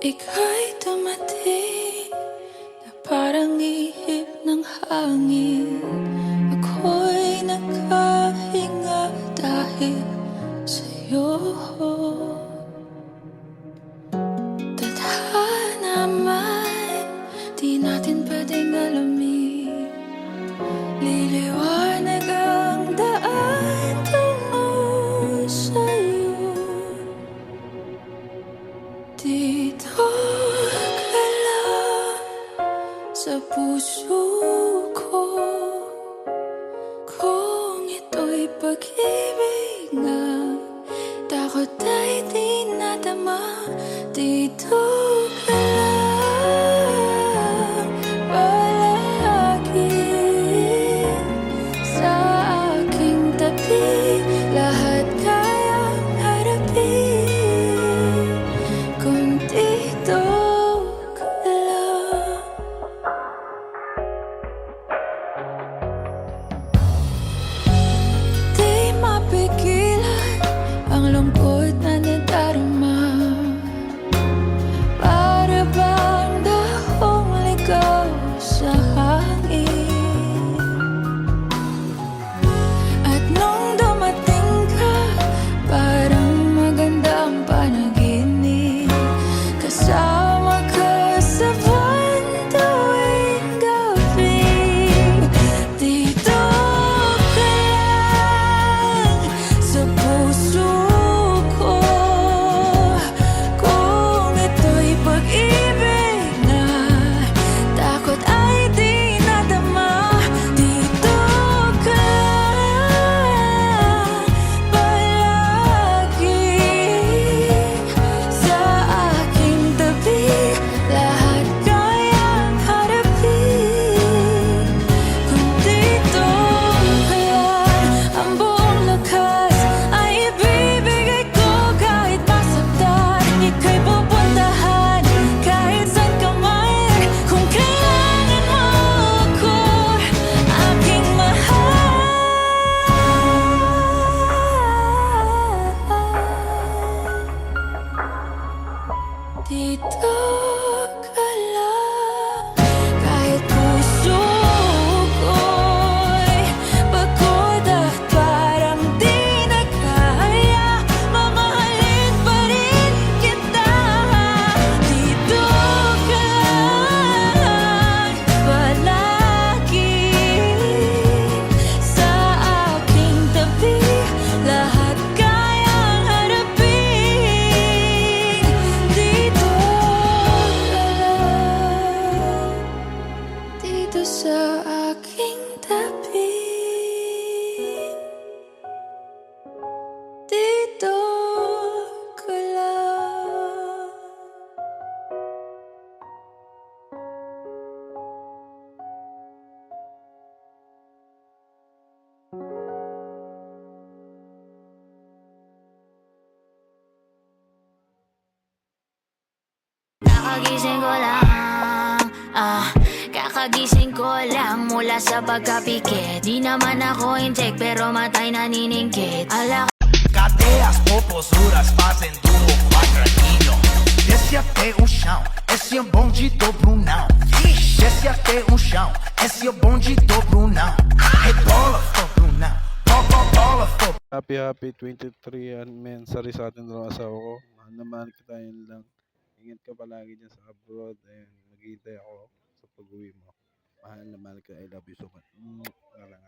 Ika'y dumating na parang ihip ng hangin. Ako'y nakahinga dahil sa'yo. Tadhana man, di natin pwedeng alamin. Liliwanag ang daan tungo sa'yo. Dito ka lang sa puso ko. Kung ito'y pag-ibig nga, takot ay di nadama. Dito ka lang palagi sa aking tabi. Lahat kayang harapin kung dito ka lang. Di mapigilan ang lungkot na nadarama. Para bang dahong ligaw sa hangin. At nung dumating ka, parang maganda ang panaginip. Kasama ka sa buwan tuwing gabi. Dito ka lang sa puso ko. Kung ito'y pag-ibig na, takot ay di nadama. Dito ka lang palagi sa aking tabi. Lahat kayang harapin kung dito ka lang. Ang buong lakas ay ibibigay ko kahit masaktan. Ika'y pupuntahan kahit saan ka man. Kung kailangan mo ako, aking mahal. Dito ka lang. Kahit puso ko'y pagod at parang di na kaya, mamahalin pa rin kita. Dito ka lang palagi sa aking tabi. Lahat kayang harapin. Dito ka lang, dito sa aking tabi. Dito ka lang. Kakagising ko lang, kakagising ko lang mula sa pagkapikit. Di naman ako inject pero matay naniningkit. Cadeias, popozuras fazem do quadradinho. Desce até o chão, esse é bonde do Brunão. Desce até o chão, esse é bonde do Brunão. Rebola, for Brunão. Bola, for Happy 23 anniversary sa ating dalawang asawa ko. Mahal na mahal kita, yun lang. Ingat ka palagi dyan sa abroad and maghihintay ako sa pag-uwi mo. Mahal na mahal ka. I love you so much. Nga lang.